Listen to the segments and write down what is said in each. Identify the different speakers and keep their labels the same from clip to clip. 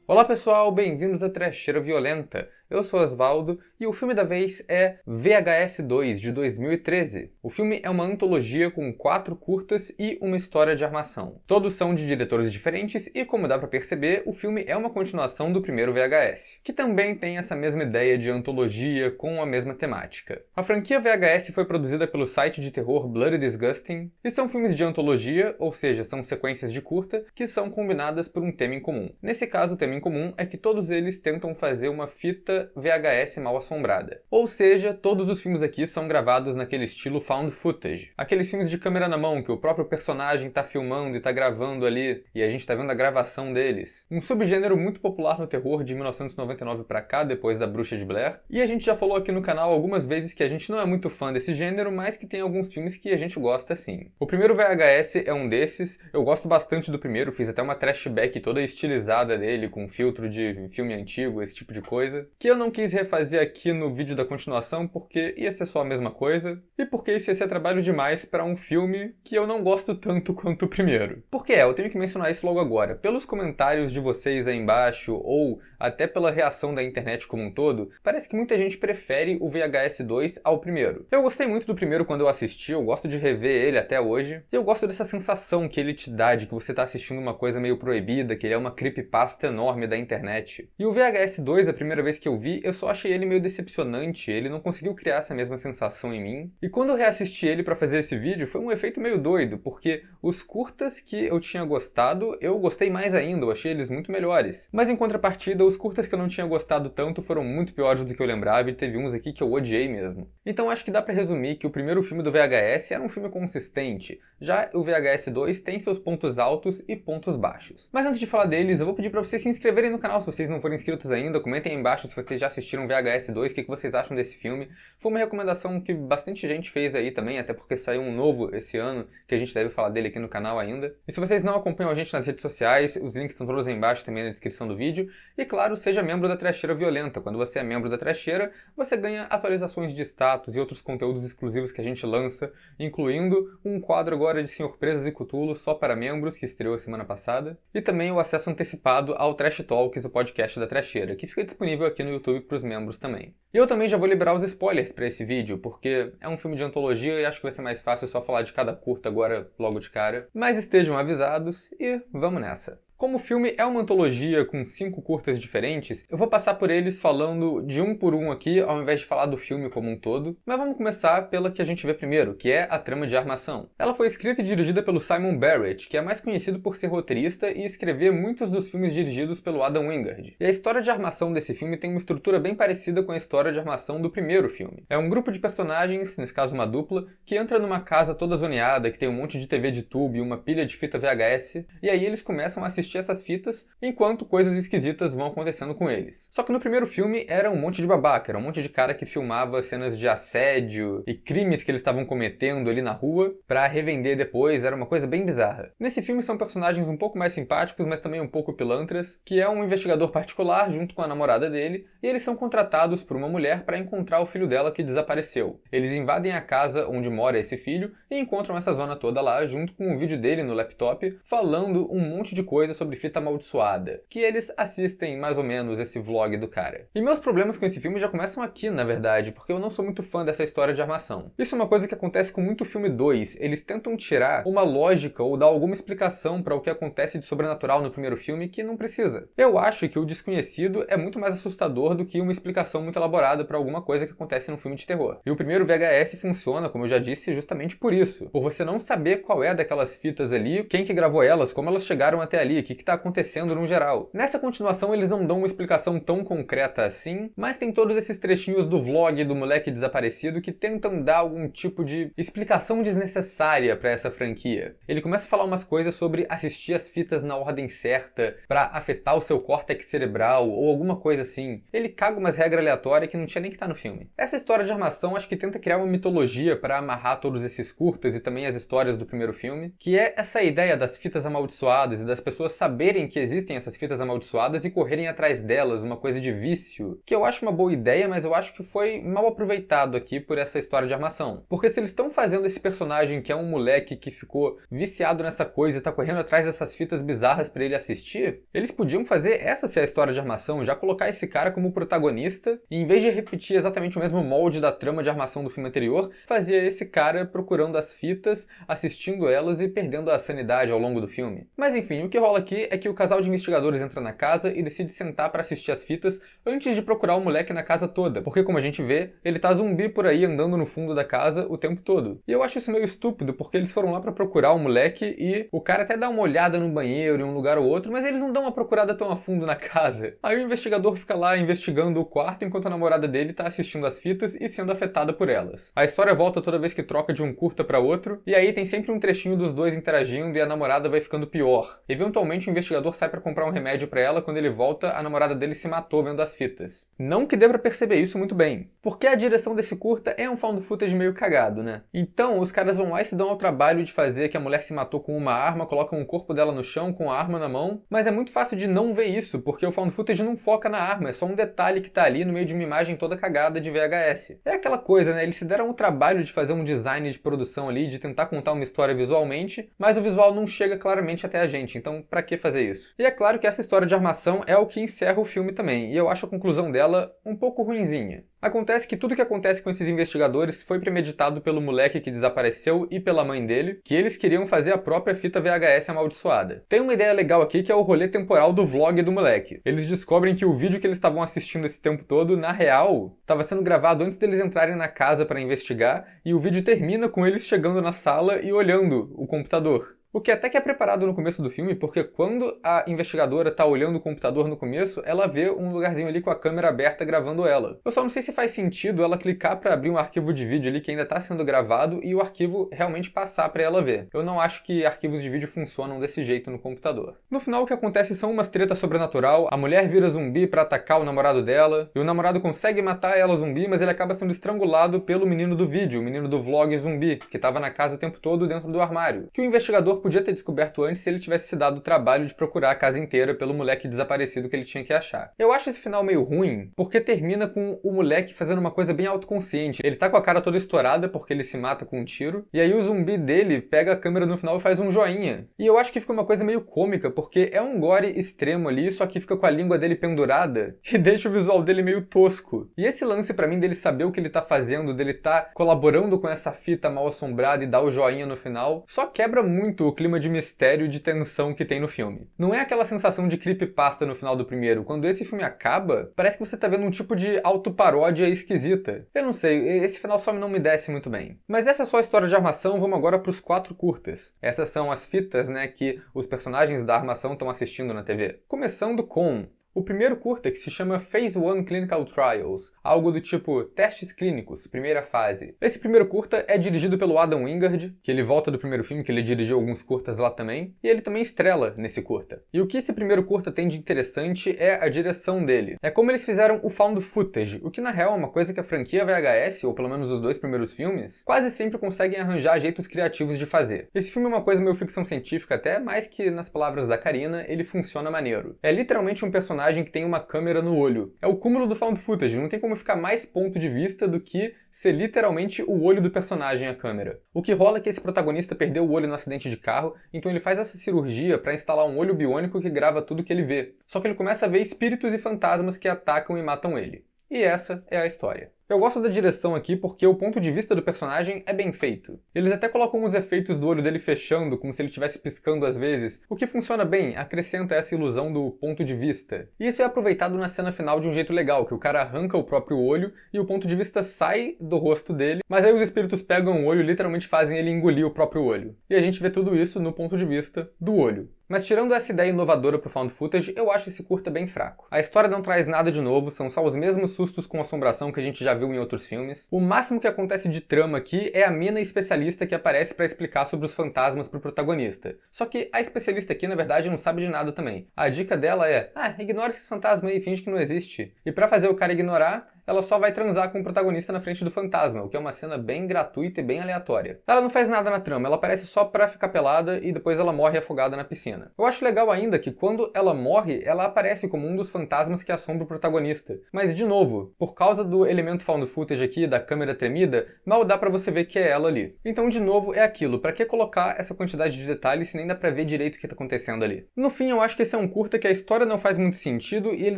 Speaker 1: Olá pessoal, bem-vindos à Trecheira Violenta. Eu sou Osvaldo e o filme da vez é VHS 2, de 2013. O filme é uma antologia com 4 curtas e uma história de armação. Todos são de diretores diferentes e, como dá pra perceber, o filme é uma continuação do primeiro VHS, que também tem essa mesma ideia de antologia com a mesma temática. A franquia VHS foi produzida pelo site de terror Bloody Disgusting e são filmes de antologia, ou seja, são sequências de curta que são combinadas por um tema em comum. Nesse caso, o tema em comum é que todos eles tentam fazer uma fita VHS mal assombrada. Ou seja, todos os filmes aqui são gravados naquele estilo found footage. Aqueles filmes de câmera na mão que o próprio personagem tá filmando e tá gravando ali, e a gente tá vendo a gravação deles. Um subgênero muito popular no terror de 1999 pra cá, depois da Bruxa de Blair. E a gente já falou aqui no canal algumas vezes que a gente não é muito fã desse gênero, mas que tem alguns filmes que a gente gosta sim. O primeiro VHS é um desses, eu gosto bastante do primeiro, fiz até uma trashback toda estilizada dele, com filtro de filme antigo, esse tipo de coisa, que eu não quis refazer aqui no vídeo da continuação porque ia ser só a mesma coisa, e porque isso ia ser trabalho demais para um filme que eu não gosto tanto quanto o primeiro. Porque eu tenho que mencionar isso logo agora. Pelos comentários de vocês aí embaixo, ou até pela reação da internet como um todo, parece que muita gente prefere o VHS 2 ao primeiro. Eu gostei muito do primeiro quando eu assisti, eu gosto de rever ele até hoje, e eu gosto dessa sensação que ele te dá de que você tá assistindo uma coisa meio proibida, que ele é uma creepypasta enorme da internet. E o VHS 2, a primeira vez que eu vi, eu só achei ele meio decepcionante, ele não conseguiu criar essa mesma sensação em mim. E quando eu reassisti ele pra fazer esse vídeo, foi um efeito meio doido, porque os curtas que eu tinha gostado, eu gostei mais ainda, eu achei eles muito melhores. Mas em contrapartida, os curtas que eu não tinha gostado tanto foram muito piores do que eu lembrava, e teve uns aqui que eu odiei mesmo. Então acho que dá pra resumir que o primeiro filme do VHS era um filme consistente, já o VHS 2 tem seus pontos altos e pontos baixos. Mas antes de falar deles, eu vou pedir pra vocês se inscreverem no canal se vocês não forem inscritos ainda, comentem aí embaixo se vocês já assistiram VHS 2, o que vocês acham desse filme. Foi uma recomendação que bastante gente fez aí também, até porque saiu um novo esse ano, que a gente deve falar dele aqui no canal ainda. E se vocês não acompanham a gente nas redes sociais, os links estão todos aí embaixo também na descrição do vídeo. E claro, seja membro da Trecheira Violenta. Quando você é membro da Trecheira, você ganha atualizações de status e outros conteúdos exclusivos que a gente lança, incluindo um quadro agora de Senhor Presas e Cthulhu só para membros, que estreou semana passada, e também o acesso antecipado ao Trash Talks, o podcast da Trecheira, que fica disponível aqui no YouTube para os membros também. E eu também já vou liberar os spoilers para esse vídeo, porque é um filme de antologia e acho que vai ser mais fácil só falar de cada curta agora logo de cara. Mas estejam avisados e vamos nessa! Como o filme é uma antologia com 5 curtas diferentes, eu vou passar por eles falando de um por um aqui, ao invés de falar do filme como um todo. Mas vamos começar pela que a gente vê primeiro, que é a trama de armação. Ela foi escrita e dirigida pelo Simon Barrett, que é mais conhecido por ser roteirista e escrever muitos dos filmes dirigidos pelo Adam Wingard. E a história de armação desse filme tem uma estrutura bem parecida com a história de armação do primeiro filme. É um grupo de personagens, nesse caso uma dupla, que entra numa casa toda zoneada, que tem um monte de TV de tubo e uma pilha de fita VHS, e aí eles começam a assistir essas fitas, enquanto coisas esquisitas vão acontecendo com eles. Só que no primeiro filme era um monte de babaca, era um monte de cara que filmava cenas de assédio e crimes que eles estavam cometendo ali na rua pra revender depois, era uma coisa bem bizarra. Nesse filme são personagens um pouco mais simpáticos, mas também um pouco pilantras, que é um investigador particular junto com a namorada dele, e eles são contratados por uma mulher para encontrar o filho dela que desapareceu. Eles invadem a casa onde mora esse filho e encontram essa zona toda lá, junto com um vídeo dele no laptop, falando um monte de coisa sobre fita amaldiçoada, que eles assistem mais ou menos esse vlog do cara. E meus problemas com esse filme já começam aqui, na verdade, porque eu não sou muito fã dessa história de armação. Isso é uma coisa que acontece com muito filme 2, eles tentam tirar uma lógica ou dar alguma explicação para o que acontece de sobrenatural no primeiro filme que não precisa. Eu acho que o desconhecido é muito mais assustador do que uma explicação muito elaborada para alguma coisa que acontece num filme de terror. E o primeiro VHS funciona, como eu já disse, justamente por isso. Por você não saber qual é daquelas fitas ali, quem que gravou elas, como elas chegaram até ali, o que tá acontecendo no geral. Nessa continuação eles não dão uma explicação tão concreta assim, mas tem todos esses trechinhos do vlog do moleque desaparecido que tentam dar algum tipo de explicação desnecessária pra essa franquia. Ele começa a falar umas coisas sobre assistir as fitas na ordem certa pra afetar o seu córtex cerebral ou alguma coisa assim. Ele caga umas regras aleatórias que não tinha nem que estar no filme. Essa história de armação acho que tenta criar uma mitologia pra amarrar todos esses curtas e também as histórias do primeiro filme, que é essa ideia das fitas amaldiçoadas e das pessoas saberem que existem essas fitas amaldiçoadas e correrem atrás delas, uma coisa de vício, que eu acho uma boa ideia, mas eu acho que foi mal aproveitado aqui por essa história de armação. Porque se eles estão fazendo esse personagem que é um moleque que ficou viciado nessa coisa e tá correndo atrás dessas fitas bizarras pra ele assistir, eles podiam fazer essa ser a história de armação, já colocar esse cara como protagonista e em vez de repetir exatamente o mesmo molde da trama de armação do filme anterior, fazia esse cara procurando as fitas, assistindo elas e perdendo a sanidade ao longo do filme. Mas enfim, o que rola aqui é que o casal de investigadores entra na casa e decide sentar pra assistir as fitas antes de procurar o moleque na casa toda, porque como a gente vê, ele tá zumbi por aí andando no fundo da casa o tempo todo. E eu acho isso meio estúpido, porque eles foram lá pra procurar o moleque e o cara até dá uma olhada no banheiro, em um lugar ou outro, mas eles não dão uma procurada tão a fundo na casa. Aí o investigador fica lá investigando o quarto enquanto a namorada dele tá assistindo as fitas e sendo afetada por elas. A história volta toda vez que troca de um curta pra outro, e aí tem sempre um trechinho dos dois interagindo e a namorada vai ficando pior. Eventualmente o investigador sai pra comprar um remédio pra ela, quando ele volta, a namorada dele se matou vendo as fitas. Não que dê pra perceber isso muito bem, porque a direção desse curta é um found footage meio cagado, né? Então os caras vão lá e se dão ao trabalho de fazer que a mulher se matou com uma arma, colocam o corpo dela no chão com a arma na mão, mas é muito fácil de não ver isso, porque o found footage não foca na arma, é só um detalhe que tá ali no meio de uma imagem toda cagada de VHS. É aquela coisa, né? Eles se deram o trabalho de fazer um design de produção ali, de tentar contar uma história visualmente, mas o visual não chega claramente até a gente, então pra que fazer isso? E é claro que essa história de armação é o que encerra o filme também, e eu acho a conclusão dela um pouco ruinzinha. Acontece que tudo que acontece com esses investigadores foi premeditado pelo moleque que desapareceu e pela mãe dele, que eles queriam fazer a própria fita VHS amaldiçoada. Tem uma ideia legal aqui que é o rolê temporal do vlog do moleque. Eles descobrem que o vídeo que eles estavam assistindo esse tempo todo, na real, estava sendo gravado antes deles entrarem na casa para investigar, e o vídeo termina com eles chegando na sala e olhando o computador. O que até que é preparado no começo do filme, porque quando a investigadora tá olhando o computador no começo, ela vê um lugarzinho ali com a câmera aberta gravando ela. Eu só não sei se faz sentido ela clicar pra abrir um arquivo de vídeo ali que ainda tá sendo gravado e o arquivo realmente passar pra ela ver. Eu não acho que arquivos de vídeo funcionam desse jeito no computador. No final o que acontece são umas tretas sobrenatural, a mulher vira zumbi pra atacar o namorado dela, e o namorado consegue matar ela zumbi, mas ele acaba sendo estrangulado pelo menino do vídeo, o menino do vlog zumbi, que tava na casa o tempo todo dentro do armário, que o investigador podia ter descoberto antes se ele tivesse se dado o trabalho de procurar a casa inteira pelo moleque desaparecido que ele tinha que achar. Eu acho esse final meio ruim, porque termina com o moleque fazendo uma coisa bem autoconsciente. Ele tá com a cara toda estourada porque ele se mata com um tiro, e aí o zumbi dele pega a câmera no final e faz um joinha. E eu acho que fica uma coisa meio cômica, porque é um gore extremo ali, só que fica com a língua dele pendurada e deixa o visual dele meio tosco. E esse lance pra mim dele saber o que ele tá fazendo, dele tá colaborando com essa fita mal assombrada e dar o joinha no final, só quebra muito o clima de mistério e de tensão que tem no filme. Não é aquela sensação de creepypasta no final do primeiro. Quando esse filme acaba, parece que você tá vendo um tipo de autoparódia esquisita. Eu não sei, esse final só não me desce muito bem. Mas essa é só a história de armação, vamos agora pros 4 curtas. Essas são as fitas, né, que os personagens da armação estão assistindo na TV. Começando com o primeiro curta, que se chama Phase 1 Clinical Trials, algo do tipo testes clínicos, primeira fase. Esse primeiro curta é dirigido pelo Adam Wingard, que ele volta do primeiro filme, que ele dirigiu alguns curtas lá também, e ele também estrela nesse curta. E o que esse primeiro curta tem de interessante é a direção dele. É como eles fizeram o found footage, o que na real é uma coisa que a franquia VHS, ou pelo menos os 2 primeiros filmes, quase sempre conseguem arranjar jeitos criativos de fazer. Esse filme é uma coisa meio ficção científica até, mais que nas palavras da Karina, ele funciona maneiro. É literalmente um personagem que tem uma câmera no olho. É o cúmulo do found footage, não tem como ficar mais ponto de vista do que ser literalmente o olho do personagem a câmera. O que rola é que esse protagonista perdeu o olho no acidente de carro, então ele faz essa cirurgia para instalar um olho biônico que grava tudo que ele vê. Só que ele começa a ver espíritos e fantasmas que atacam e matam ele. E essa é a história. Eu gosto da direção aqui porque o ponto de vista do personagem é bem feito. Eles até colocam os efeitos do olho dele fechando, como se ele estivesse piscando às vezes, o que funciona bem, acrescenta essa ilusão do ponto de vista. E isso é aproveitado na cena final de um jeito legal, que o cara arranca o próprio olho e o ponto de vista sai do rosto dele, mas aí os espíritos pegam o olho e literalmente fazem ele engolir o próprio olho. E a gente vê tudo isso no ponto de vista do olho. Mas tirando essa ideia inovadora pro found footage, eu acho esse curta bem fraco. A história não traz nada de novo, são só os mesmos sustos com assombração que a gente já viu em outros filmes. O máximo que acontece de trama aqui é a mina especialista que aparece pra explicar sobre os fantasmas pro protagonista. Só que a especialista aqui, na verdade, não sabe de nada também. A dica dela é, ignora esses fantasmas aí, finge que não existe. E pra fazer o cara ignorar, ela só vai transar com o protagonista na frente do fantasma, o que é uma cena bem gratuita e bem aleatória. Ela não faz nada na trama, ela aparece só pra ficar pelada e depois ela morre afogada na piscina. Eu acho legal ainda que quando ela morre, ela aparece como um dos fantasmas que assombra o protagonista. Mas, de novo, por causa do elemento found footage aqui, da câmera tremida, mal dá pra você ver que é ela ali. Então, de novo, é aquilo, pra que colocar essa quantidade de detalhes se nem dá pra ver direito o que tá acontecendo ali? No fim, eu acho que esse é um curta que a história não faz muito sentido e ele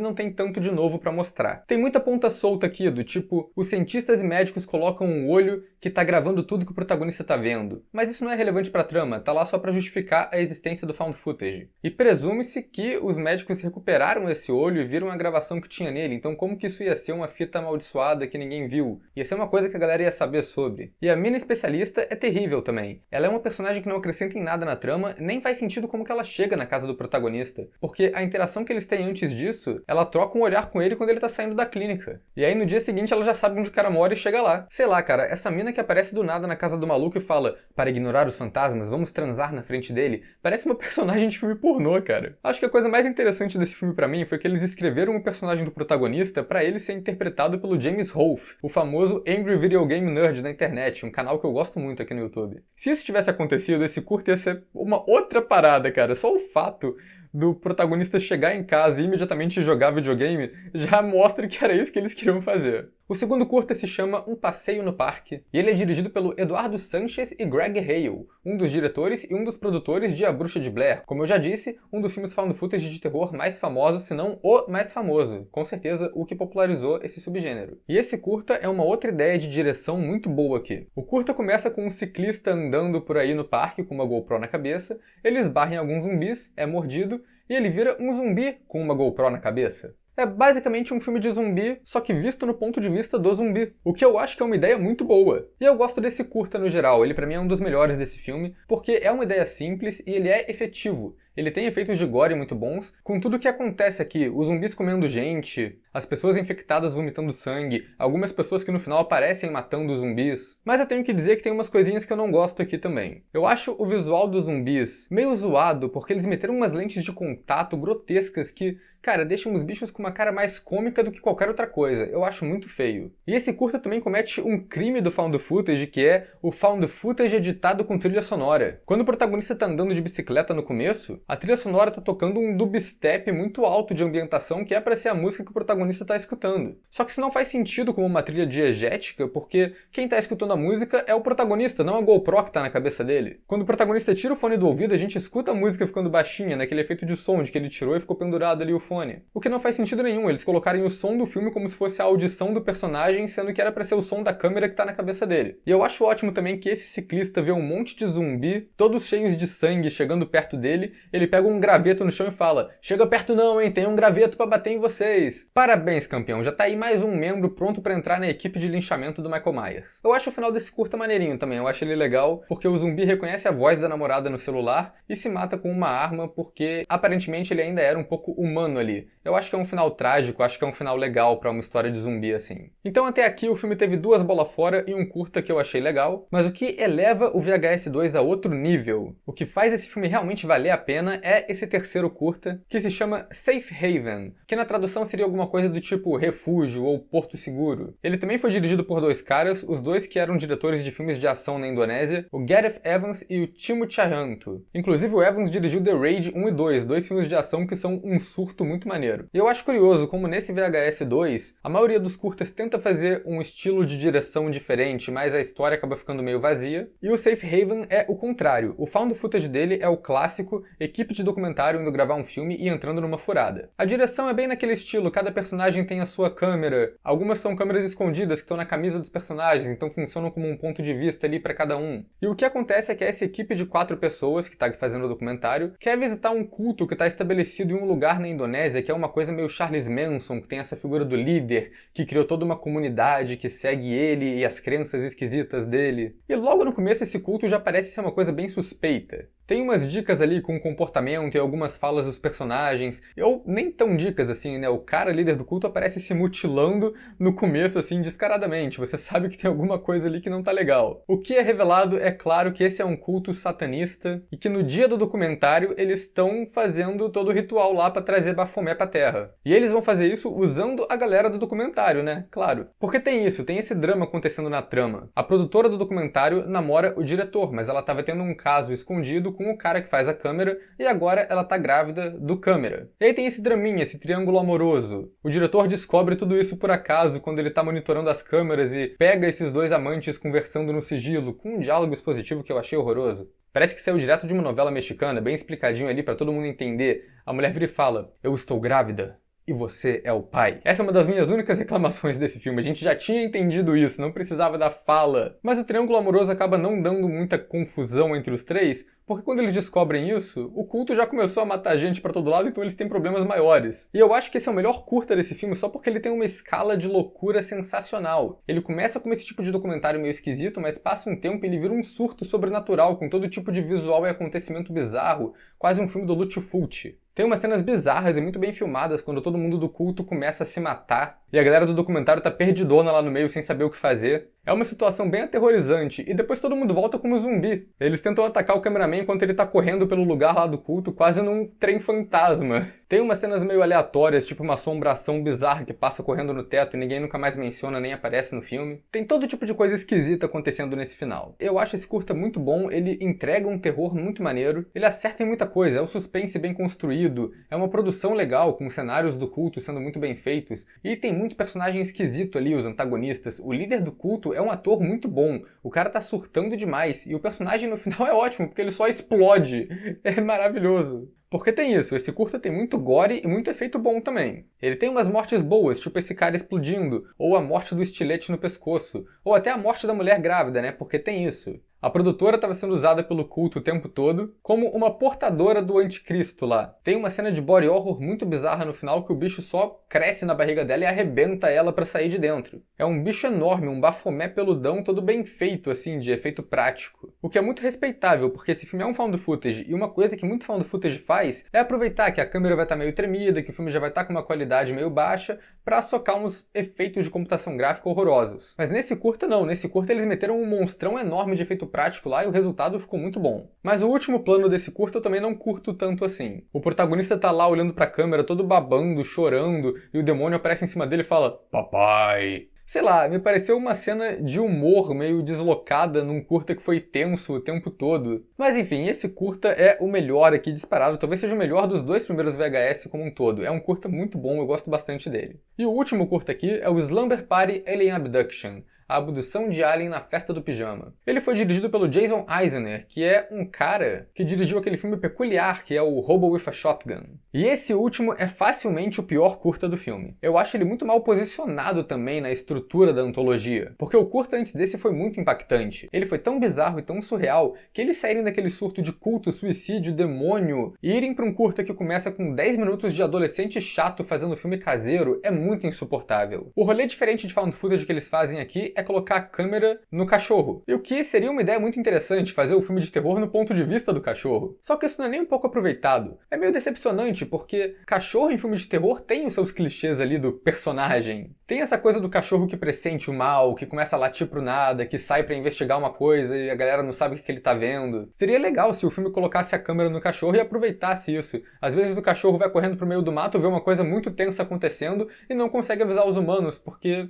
Speaker 1: não tem tanto de novo pra mostrar. Tem muita ponta solta aqui, do tipo, os cientistas e médicos colocam um olho que tá gravando tudo que o protagonista tá vendo. Mas isso não é relevante pra trama, tá lá só pra justificar a existência do found footage. E presume-se que os médicos recuperaram esse olho e viram a gravação que tinha nele, então como que isso ia ser uma fita amaldiçoada que ninguém viu? Ia ser uma coisa que a galera ia saber sobre. E a mina especialista é terrível também. Ela é uma personagem que não acrescenta em nada na trama, nem faz sentido como que ela chega na casa do protagonista. Porque a interação que eles têm antes disso, ela troca um olhar com ele quando ele tá saindo da clínica. E aí no dia seguinte ela já sabe onde o cara mora e chega lá. Sei lá, cara, essa mina que aparece do nada na casa do maluco e fala: para ignorar os fantasmas, vamos transar na frente dele. Parece uma personagem de filme pornô, cara. Acho que a coisa mais interessante desse filme pra mim foi que eles escreveram o personagem do protagonista pra ele ser interpretado pelo James Rolfe, o famoso Angry Video Game Nerd da internet, um canal que eu gosto muito aqui no YouTube. Se isso tivesse acontecido, esse curta ia ser uma outra parada, cara. Só o fato do protagonista chegar em casa e imediatamente jogar videogame já mostra que era isso que eles queriam fazer. O segundo curta se chama Um Passeio no Parque, e ele é dirigido pelo Eduardo Sanchez e Greg Hale, um dos diretores e um dos produtores de A Bruxa de Blair. Como eu já disse, um dos filmes found footage de terror mais famosos, se não o mais famoso. Com certeza, o que popularizou esse subgênero. E esse curta é uma outra ideia de direção muito boa aqui. O curta começa com um ciclista andando por aí no parque com uma GoPro na cabeça, ele esbarra em alguns zumbis, é mordido, e ele vira um zumbi com uma GoPro na cabeça. É basicamente um filme de zumbi, só que visto no ponto de vista do zumbi, o que eu acho que é uma ideia muito boa. E eu gosto desse curta no geral, ele pra mim é um dos melhores desse filme, porque é uma ideia simples e ele é efetivo. Ele tem efeitos de gore muito bons, com tudo o que acontece aqui, os zumbis comendo gente, as pessoas infectadas vomitando sangue, algumas pessoas que no final aparecem matando os zumbis. Mas eu tenho que dizer que tem umas coisinhas que eu não gosto aqui também. Eu acho o visual dos zumbis meio zoado, porque eles meteram umas lentes de contato grotescas que, cara, deixam os bichos com uma cara mais cômica do que qualquer outra coisa. Eu acho muito feio. E esse curta também comete um crime do found footage, que é o found footage editado com trilha sonora. Quando o protagonista tá andando de bicicleta no começo, a trilha sonora tá tocando um dubstep muito alto de ambientação, que é pra ser a música que o protagonista tá escutando. Só que isso não faz sentido como uma trilha diegética, porque quem tá escutando a música é o protagonista, não a GoPro que tá na cabeça dele. Quando o protagonista tira o fone do ouvido, a gente escuta a música ficando baixinha, naquele efeito de som de que ele tirou e ficou pendurado ali o fone. O que não faz sentido nenhum, eles colocarem o som do filme como se fosse a audição do personagem, sendo que era pra ser o som da câmera que tá na cabeça dele. E eu acho ótimo também que esse ciclista vê um monte de zumbi, todos cheios de sangue, chegando perto dele, ele pega um graveto no chão e fala: chega perto não, hein, tem um graveto pra bater em vocês. Parabéns, campeão, já tá aí mais um membro pronto pra entrar na equipe de linchamento do Michael Myers. Eu acho o final desse curta maneirinho também, eu acho ele legal, porque o zumbi reconhece a voz da namorada no celular e se mata com uma arma porque aparentemente ele ainda era um pouco humano ali. Eu acho que é um final trágico, acho que é um final legal pra uma história de zumbi assim. Então até aqui o filme teve duas bolas fora e um curta que eu achei legal, mas o que eleva o VHS 2 a outro nível, o que faz esse filme realmente valer a pena é esse terceiro curta, que se chama Safe Haven, que na tradução seria alguma coisa do tipo refúgio ou porto seguro. Ele também foi dirigido por dois caras, os dois que eram diretores de filmes de ação na Indonésia, o Gareth Evans e o Timo Tjahjanto. Inclusive o Evans dirigiu The Raid 1 e 2, dois filmes de ação que são um surto muito maneiro. E eu acho curioso como nesse VHS 2, a maioria dos curtas tenta fazer um estilo de direção diferente, mas a história acaba ficando meio vazia, e o Safe Haven é o contrário. O found footage dele é o clássico, equipe de documentário indo gravar um filme e entrando numa furada. A direção é bem naquele estilo, cada personagem tem a sua câmera, algumas são câmeras escondidas que estão na camisa dos personagens, então funcionam como um ponto de vista ali pra cada um. E o que acontece é que essa equipe de 4 pessoas que tá fazendo o documentário quer visitar um culto que tá estabelecido em um lugar na Indonésia, que é uma coisa meio Charles Manson, que tem essa figura do líder, que criou toda uma comunidade que segue ele e as crenças esquisitas dele. E logo no começo esse culto já parece ser uma coisa bem suspeita. Tem umas dicas ali com o comportamento e algumas falas dos personagens, ou nem tão dicas assim, né? O cara líder do culto aparece se mutilando no começo, assim, descaradamente. Você sabe que tem alguma coisa ali que não tá legal. O que é revelado é claro que esse é um culto satanista e que no dia do documentário eles estão fazendo todo o ritual lá pra trazer Baphomet pra Terra. E eles vão fazer isso usando a galera do documentário, né? Claro. Porque tem isso, tem esse drama acontecendo na trama. A produtora do documentário namora o diretor, mas ela tava tendo um caso escondido com o cara que faz a câmera e agora ela tá grávida do câmera. E aí tem esse draminha, esse triângulo amoroso. O diretor descobre tudo isso por acaso quando ele tá monitorando as câmeras e pega esses dois amantes conversando no sigilo, com um diálogo expositivo que eu achei horroroso. Parece que saiu direto de uma novela mexicana, bem explicadinho ali pra todo mundo entender. A mulher vira e fala: "Eu estou grávida. E você é o pai." Essa é uma das minhas únicas reclamações desse filme. A gente já tinha entendido isso, não precisava da fala. Mas o triângulo amoroso acaba não dando muita confusão entre os três, porque quando eles descobrem isso, o culto já começou a matar gente pra todo lado, então eles têm problemas maiores. E eu acho que esse é o melhor curta desse filme só porque ele tem uma escala de loucura sensacional. Ele começa como esse tipo de documentário meio esquisito, mas passa um tempo e ele vira um surto sobrenatural, com todo tipo de visual e acontecimento bizarro, quase um filme do Lúcio Fulci. Tem umas cenas bizarras e muito bem filmadas quando todo mundo do culto começa a se matar e a galera do documentário tá perdidona lá no meio sem saber o que fazer. É uma situação bem aterrorizante e depois todo mundo volta como zumbi. Eles tentam atacar o cameraman enquanto ele tá correndo pelo lugar lá do culto, quase num trem fantasma. Tem umas cenas meio aleatórias, tipo uma assombração bizarra que passa correndo no teto e ninguém nunca mais menciona nem aparece no filme. Tem todo tipo de coisa esquisita acontecendo nesse final. Eu acho esse curta muito bom, ele entrega um terror muito maneiro, ele acerta em muita coisa, é um suspense bem construído, é uma produção legal, com os cenários do culto sendo muito bem feitos, e tem muito personagem esquisito ali, os antagonistas. O líder do culto é um ator muito bom, o cara tá surtando demais, e o personagem no final é ótimo, porque ele só explode. É maravilhoso. Porque tem isso, esse curta tem muito gore e muito efeito bom também. Ele tem umas mortes boas, tipo esse cara explodindo, ou a morte do estilete no pescoço, ou até a morte da mulher grávida, né? Porque tem isso. A produtora estava sendo usada pelo culto o tempo todo como uma portadora do anticristo lá. Tem uma cena de body horror muito bizarra no final que o bicho só cresce na barriga dela e arrebenta ela pra sair de dentro. É um bicho enorme, um Baphomet peludão todo bem feito, assim, de efeito prático. O que é muito respeitável, porque esse filme é um found footage, e uma coisa que muito found footage faz é aproveitar que a câmera vai estar meio tremida, que o filme já vai estar com uma qualidade meio baixa, pra socar uns efeitos de computação gráfica horrorosos. Mas nesse curta não, nesse curta eles meteram um monstrão enorme de efeito prático lá e o resultado ficou muito bom. Mas o último plano desse curta eu também não curto tanto assim. O protagonista tá lá olhando pra câmera, todo babando, chorando, e o demônio aparece em cima dele e fala: "Papai." Sei lá, me pareceu uma cena de humor meio deslocada num curta que foi tenso o tempo todo. Mas enfim, esse curta é o melhor aqui disparado, talvez seja o melhor dos dois primeiros VHS como um todo. É um curta muito bom, eu gosto bastante dele. E o último curta aqui é o Slumber Party Alien Abduction, a abdução de Alien na festa do pijama. Ele foi dirigido pelo Jason Eisner, que é um cara que dirigiu aquele filme peculiar que é o Hobo with a Shotgun. E esse último é facilmente o pior curta do filme. Eu acho ele muito mal posicionado também na estrutura da antologia, porque o curta antes desse foi muito impactante. Ele foi tão bizarro e tão surreal que eles saírem daquele surto de culto, suicídio, demônio e irem pra um curta que começa com 10 minutos de adolescente chato fazendo filme caseiro é muito insuportável. O rolê diferente de found footage que eles fazem aqui é colocar a câmera no cachorro. E o que seria uma ideia muito interessante, fazer o filme de terror no ponto de vista do cachorro. Só que isso não é nem um pouco aproveitado. É meio decepcionante, porque cachorro em filme de terror tem os seus clichês ali do personagem. Tem essa coisa do cachorro que pressente o mal, que começa a latir pro nada, que sai pra investigar uma coisa e a galera não sabe o que ele tá vendo. Seria legal se o filme colocasse a câmera no cachorro e aproveitasse isso. Às vezes o cachorro vai correndo pro meio do mato, vê uma coisa muito tensa acontecendo e não consegue avisar os humanos, porque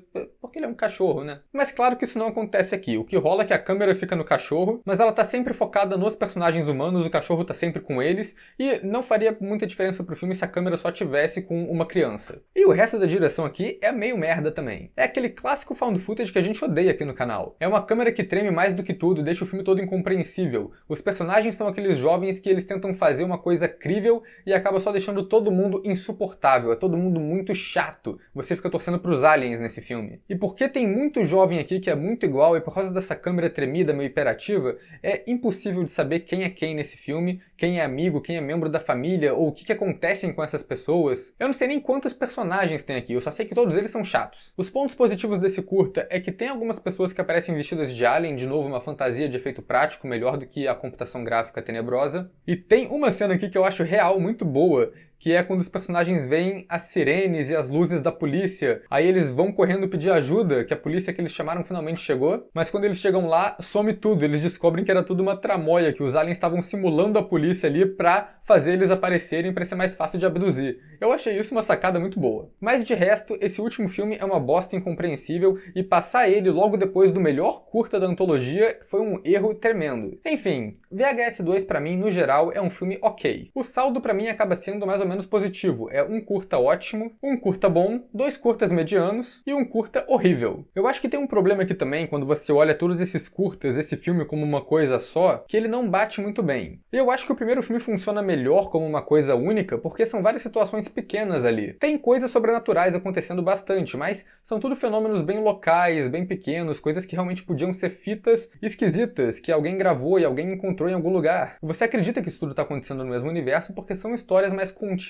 Speaker 1: ele é um cachorro, né? Mas claro que isso não acontece aqui. O que rola é que a câmera fica no cachorro, mas ela tá sempre focada nos personagens humanos, o cachorro tá sempre com eles, e não faria muita diferença pro filme se a câmera só tivesse com uma criança. E o resto da direção aqui é meio merda também. É aquele clássico found footage que a gente odeia aqui no canal. É uma câmera que treme mais do que tudo, deixa o filme todo incompreensível. Os personagens são aqueles jovens que eles tentam fazer uma coisa crível e acaba só deixando todo mundo insuportável, é todo mundo muito chato. Você fica torcendo pros aliens nesse filme. E porque tem muito jovem aqui que é muito igual e por causa dessa câmera tremida, meio hiperativa, é impossível de saber quem é quem nesse filme, quem é amigo, quem é membro da família, ou o que acontecem com essas pessoas. Eu não sei nem quantos personagens tem aqui, eu só sei que todos eles são chatos. Os pontos positivos desse curta é que tem algumas pessoas que aparecem vestidas de alien, de novo uma fantasia de efeito prático melhor do que a computação gráfica tenebrosa. E tem uma cena aqui que eu acho real muito boa, que é quando os personagens veem as sirenes e as luzes da polícia. Aí eles vão correndo pedir ajuda, que a polícia que eles chamaram finalmente chegou. Mas quando eles chegam lá, some tudo. Eles descobrem que era tudo uma tramóia, que os aliens estavam simulando a polícia ali pra fazer eles aparecerem pra ser mais fácil de abduzir. Eu achei isso uma sacada muito boa. Mas de resto, esse último filme é uma bosta incompreensível e passar ele logo depois do melhor curta da antologia foi um erro tremendo. Enfim, VHS 2 pra mim, no geral, é um filme ok. O saldo pra mim acaba sendo mais ou menos positivo. É um curta ótimo, um curta bom, 2 curtas medianos e um curta horrível. Eu acho que tem um problema aqui também, quando você olha todos esses curtas, esse filme como uma coisa só, que ele não bate muito bem. Eu acho que o primeiro filme funciona melhor como uma coisa única, porque são várias situações pequenas ali. Tem coisas sobrenaturais acontecendo bastante, mas são tudo fenômenos bem locais, bem pequenos, coisas que realmente podiam ser fitas esquisitas, que alguém gravou e alguém encontrou em algum lugar. Você acredita que isso tudo está acontecendo no mesmo universo porque são histórias mais contidas.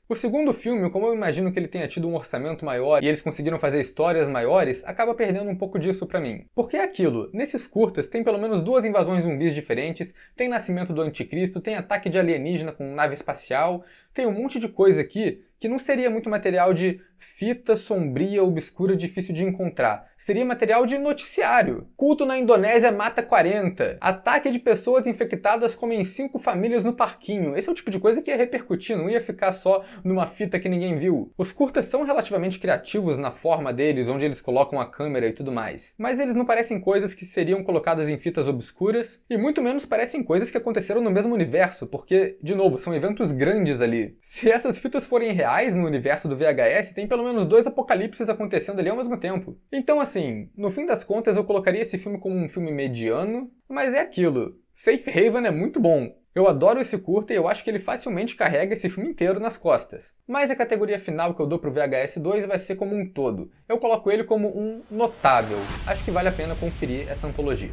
Speaker 1: O segundo filme, como eu imagino que ele tenha tido um orçamento maior e eles conseguiram fazer histórias maiores, acaba perdendo um pouco disso pra mim. Porque é aquilo, nesses curtas tem pelo menos 2 invasões zumbis diferentes, tem nascimento do anticristo, tem ataque de alienígena com nave espacial, tem um monte de coisa aqui que não seria muito material de fita sombria, obscura, difícil de encontrar. Seria material de noticiário. Culto na Indonésia mata 40. Ataque de pessoas infectadas comem 5 famílias no parquinho. Esse é o tipo de coisa que ia repercutir, não ia ficar só numa fita que ninguém viu. Os curtas são relativamente criativos na forma deles, onde eles colocam a câmera e tudo mais. Mas eles não parecem coisas que seriam colocadas em fitas obscuras, e muito menos parecem coisas que aconteceram no mesmo universo, porque, de novo, são eventos grandes ali. Se essas fitas forem reais no universo do VHS, tem pelo menos 2 apocalipses acontecendo ali ao mesmo tempo. Então assim, no fim das contas eu colocaria esse filme como um filme mediano, mas é aquilo. Safe Haven é muito bom. Eu adoro esse curta e eu acho que ele facilmente carrega esse filme inteiro nas costas. Mas a categoria final que eu dou pro VHS 2 vai ser como um todo. Eu coloco ele como um notável. Acho que vale a pena conferir essa antologia.